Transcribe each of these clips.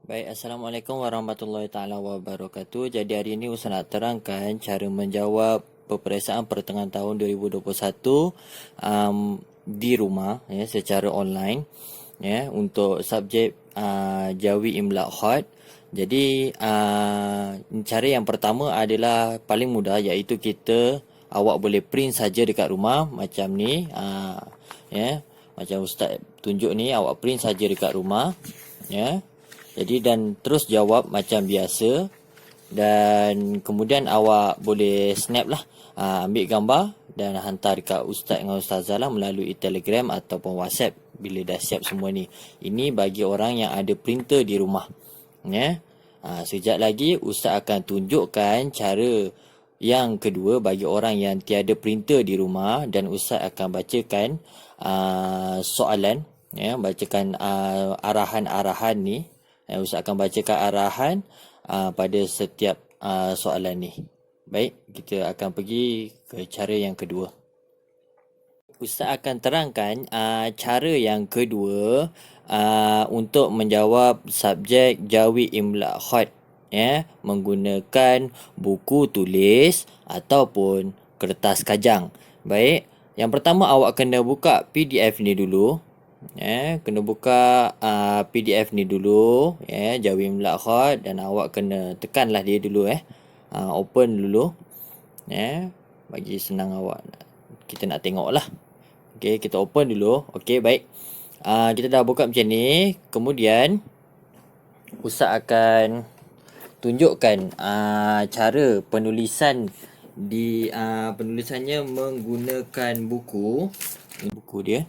Baik, Assalamualaikum warahmatullahi taala wabarakatuh. Jadi hari ini Ustaz nak terangkan cara menjawab peperiksaan pertengahan tahun 2021 di rumah ya secara online ya untuk subjek Jawi Imla Hot. Jadi cara yang pertama adalah paling mudah, iaitu awak boleh print saja dekat rumah macam ni ya. Macam Ustaz tunjuk ni, awak print saja dekat rumah ya. Jadi dan terus jawab macam biasa, dan kemudian awak boleh snap lah, ambil gambar dan hantar dekat Ustaz dengan Ustazah lah melalui Telegram ataupun WhatsApp bila dah siap semua ni. Ini bagi orang yang ada printer di rumah ya. Sekejap lagi Ustaz akan tunjukkan cara yang kedua bagi orang yang tiada printer di rumah, dan Ustaz akan bacakan soalan ya, bacakan arahan-arahan ni. Ustaz akan bacakan arahan pada setiap soalan ni. Baik, kita akan pergi ke cara yang kedua. Ustaz akan terangkan cara yang kedua untuk menjawab subjek Jawi Imla Hot ya, menggunakan buku tulis ataupun kertas kajang. Baik, yang pertama awak kena buka PDF ni dulu. Kena buka PDF ni dulu ya, Jawi Imla Hot, dan awak kena tekanlah dia dulu open dulu ya, bagi senang awak. Kita nak tengok lah. Okey, kita open dulu. Okey, baik. Kita dah buka macam ni. Kemudian Ustaz akan tunjukkan cara penulisan di penulisannya menggunakan buku. Ini buku dia.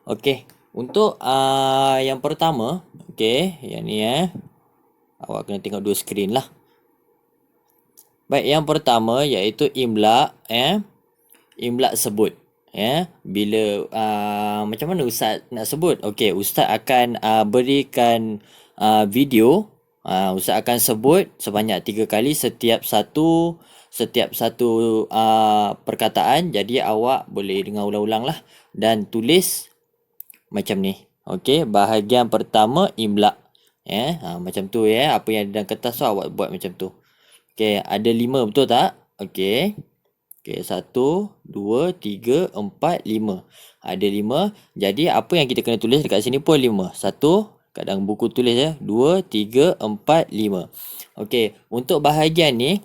Okey, untuk yang pertama, okey, yang ni awak kena tengok dua skrin lah. Baik, yang pertama iaitu imla imla sebut ya. Bila macam mana Ustaz nak sebut? Okey, Ustaz akan berikan video. Ustaz akan sebut sebanyak 3 kali setiap satu perkataan. Jadi awak boleh dengar ulang-ulang lah dan tulis macam ni. Okey, bahagian pertama imla ya. Macam tu ya, apa yang ada dalam kertas tu awak buat macam tu. Okey, ada 5, betul tak? Okey. Okey, 1 2 3 4 5. Ada 5. Jadi apa yang kita kena tulis dekat sini pun 5. 1 kat dalam buku tulis ya. 2 3 4 5. Okey, untuk bahagian ni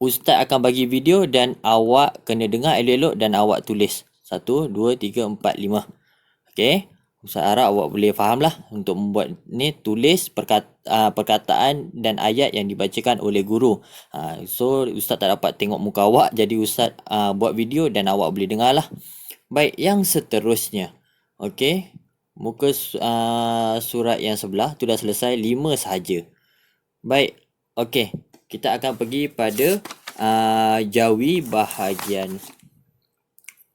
Ustaz akan bagi video dan awak kena dengar elok-elok dan awak tulis. 1 2 3 4 5. Okey, Ustaz harap awak boleh faham lah untuk membuat ni, tulis perkataan dan ayat yang dibacakan oleh guru. So Ustaz tak dapat tengok muka awak, jadi Ustaz buat video dan awak boleh dengar lah. Baik, yang seterusnya. Okey, muka surat yang sebelah tu dah selesai, 5 sahaja. Baik, okey, kita akan pergi pada Jawi bahagian.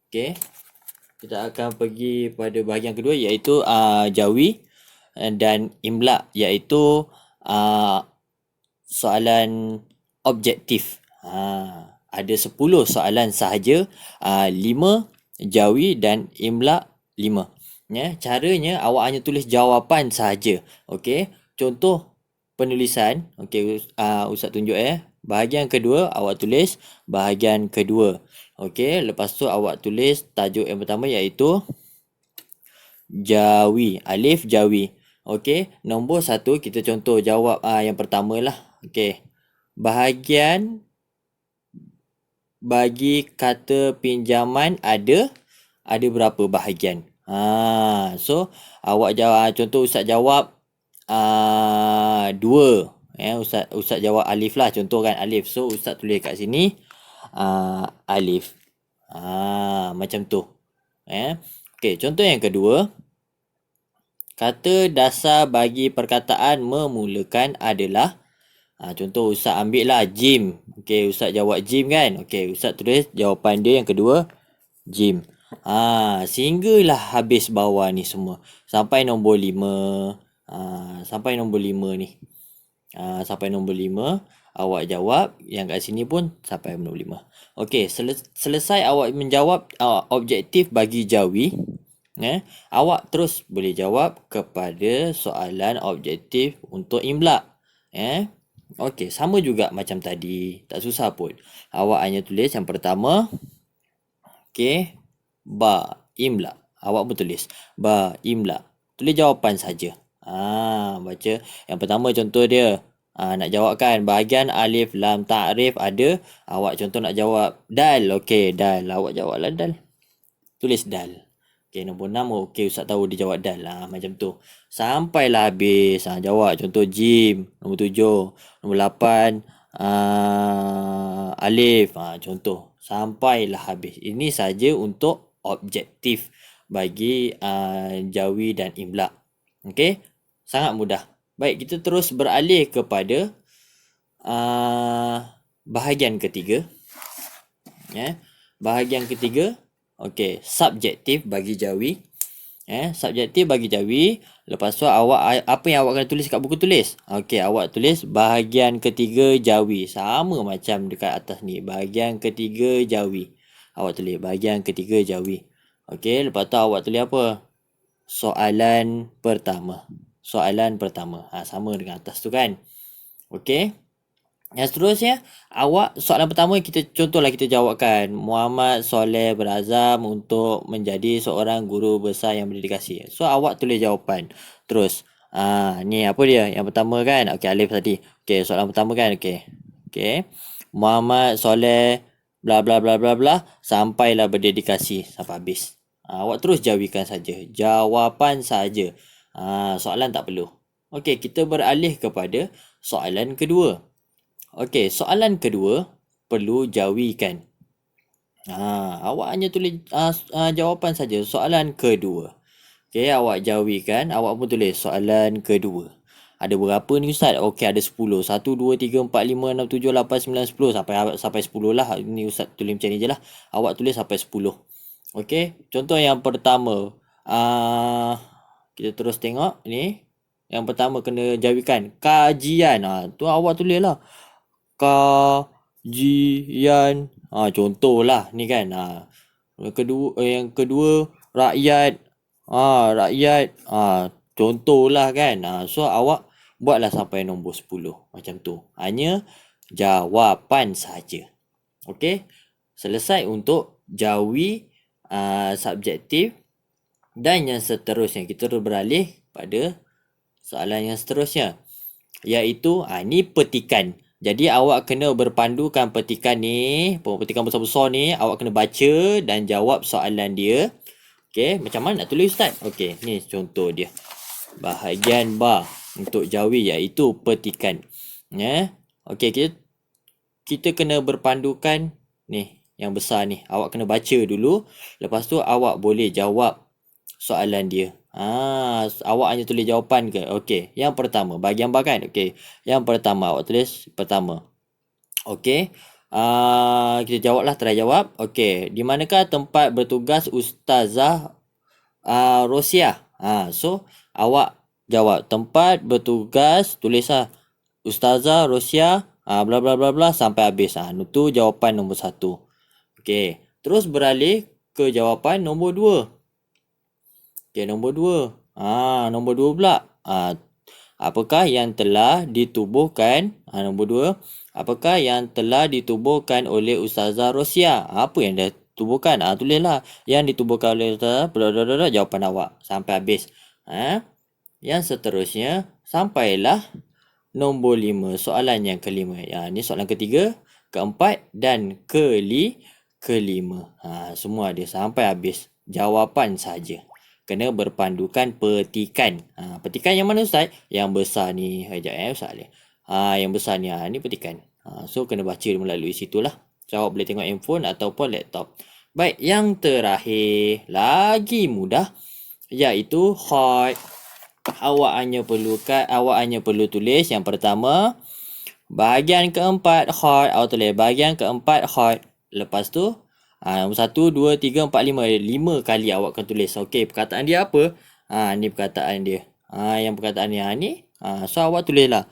Okey, kita akan pergi pada bahagian kedua iaitu Jawi dan Imla, iaitu soalan objektif. Ada 10 soalan sahaja, 5 Jawi dan Imla 5. Ya, caranya awak hanya tulis jawapan sahaja. Okey, contoh penulisan. Okey, Ustaz tunjuk bahagian kedua awak tulis bahagian kedua. Okey, lepas tu awak tulis tajuk yang pertama iaitu Jawi, alif Jawi. Okey, nombor 1 kita contoh jawab yang pertama lah. Okey, bahagian bagi kata pinjaman ada berapa bahagian? So awak jawab, contoh Ustaz jawab 2 ya. Ustaz jawab alif lah, contoh kan alif. So Ustaz tulis kat sini alif. Macam tu. Okey, contoh yang kedua. Kata dasar bagi perkataan memulakan adalah, contoh Ustaz ambil lah gym. Okey, Ustaz jawab gym kan. Okey, Ustaz tulis jawapan dia yang kedua gym. Sehinggalah habis bawah ni semua. Sampai nombor 5. Sampai nombor 5 ni. Sampai nombor 5 awak jawab, yang kat sini pun sampai nombor 5. Okey, selesai awak menjawab objektif bagi Jawi Awak terus boleh jawab kepada soalan objektif untuk imla. Okey, sama juga macam tadi. Tak susah pun. Awak hanya tulis yang pertama. Okey. Ba imla. Awak pun tulis ba imla. Tulis jawapan saja. Baca. Yang pertama contoh dia. Nak jawab kan bahagian alif lam ta'rif ada. Awak contoh nak jawab dal. Okey, dal. Awak jawablah dal. Tulis dal. Okey, nombor 6. Okey, Ustaz tahu dia jawab dal. Macam tu. Sampailah habis. Jawab. Contoh jim. Nombor 7. Nombor 8. Alif. Contoh. Sampailah habis. Ini saja untuk objektif bagi jawi dan imla. Okey. Sangat mudah. Baik, kita terus beralih kepada bahagian ketiga. Bahagian ketiga. Okey, subjektif bagi jawi. Subjektif bagi jawi. Lepas tu awak apa yang awak kena tulis kat buku tulis? Okey, awak tulis bahagian ketiga jawi. Sama macam dekat atas ni. Bahagian ketiga jawi. Awak tulis bahagian ketiga jawi. Okey, lepas tu awak tulis apa? Soalan pertama. Soalan pertama. Sama dengan atas tu kan? Okey. Yang seterusnya, soalan pertama contohlah kita jawabkan. Muhammad Soleh berazam untuk menjadi seorang guru besar yang berdedikasi. So awak tulis jawapan. Terus ni apa dia? Yang pertama kan? Okey, alif tadi. Okey, soalan pertama kan? Okey. Muhammad Soleh bla bla bla bla bla sampailah berdedikasi sampai habis. Awak terus jawikan saja. Jawapan saja. Soalan tak perlu. Okey, kita beralih kepada soalan kedua. Okey, soalan kedua perlu jawikan. Awak hanya tulis jawapan saja. Soalan kedua. Okey, awak jawikan. Awak pun tulis soalan kedua. Ada berapa ni Ustaz? Okey, ada 10. 1, 2, 3, 4, 5, 6, 7, 8, 9, 10. Sampai 10 lah. Ni Ustaz tulis macam ni je lah. Awak tulis sampai 10. Okey, contoh yang pertama. Kita terus tengok ni. Yang pertama kena jawikan. Kajian. Tu awak tulis lah. Kajian. Contohlah ni kan. Yang kedua rakyat. Rakyat. Contohlah kan. So awak buatlah sampai nombor 10 macam tu. Hanya jawapan saja. Okey. Selesai untuk jawi subjektif. Dan yang seterusnya kita beralih pada soalan yang seterusnya, iaitu ni petikan. Jadi awak kena berpandukan petikan ni, petikan besar-besar ni, awak kena baca dan jawab soalan dia. Okey, macam mana nak tulis Ustaz? Okey, ni contoh dia. Bahagian ba untuk jawi iaitu petikan. Okey, kita kena berpandukan ni, yang besar ni. Awak kena baca dulu, lepas tu awak boleh jawab soalan dia. Awak hanya tulis jawapan ke? Okey, yang pertama bahagian ba kan? Okey, yang pertama awak tulis pertama. Okey, kita jawablah, try jawab. Okey, di manakah tempat bertugas Ustazah Rosia? So awak jawab tempat bertugas, tulislah Ustazah Rosia bla bla bla bla sampai habis. Itu jawapan nombor 1. Okey, terus beralih ke jawapan nombor 2. Okey, nombor 2. Nombor 2 pula. Apakah yang telah ditubuhkan? Nombor 2. Apakah yang telah ditubuhkan oleh Ustazah Rosia? Apa yang dah tubuhkan? Tulislah. Yang ditubuhkan oleh Ustazah. Jawapan awak sampai habis. Yang seterusnya, sampailah nombor 5. Soalan yang kelima. Ini soalan ketiga, keempat dan kelima. Semua dia sampai habis. Jawapan saja. Kena berpandukan petikan. Petikan yang mana Ustaz? Yang besar ni. Sekejap Ustaz Ali. Yang besar ni. Ni petikan. So kena baca melalui situlah. So awak boleh tengok handphone ataupun laptop. Baik, yang terakhir. Lagi mudah. Iaitu hot. Awak hanya perlu tulis yang pertama. Bahagian keempat hot. Awak tulis bahagian keempat hot. Lepas tu nombor 1, 2, 3, 4, 5. 5 kali awak akan tulis. Okey, perkataan dia apa? Ni perkataan dia. Yang perkataan dia ni. So awak tulislah.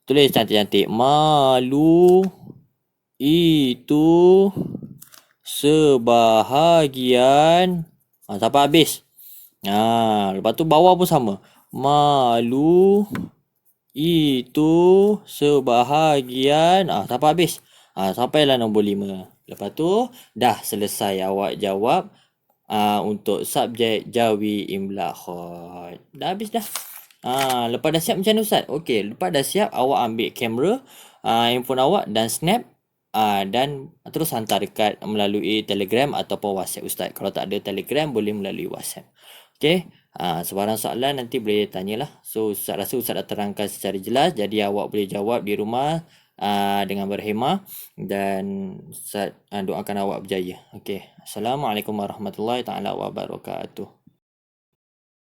Tulis cantik-cantik. Malu itu sebahagian. Sampai habis. Lepas tu bawah pun sama. Malu itu sebahagian. Sampai habis. Sampailah nombor 5. Lepas tu dah selesai awak jawab untuk subjek Jawi Imla Khot. Dah habis dah. Lepas dah siap macam mana Ustaz? Okey, lepas dah siap awak ambil kamera handphone awak dan snap dan terus hantar dekat melalui Telegram ataupun WhatsApp Ustaz. Kalau tak ada Telegram boleh melalui WhatsApp. Okey. Sebarang soalan nanti boleh tanyalah. So Ustaz rasa Ustaz dah terangkan secara jelas, jadi awak boleh jawab di rumah dengan berhemah dan Ustaz doakan awak berjaya. Okey. Assalamualaikum warahmatullahi taala wabarakatuh.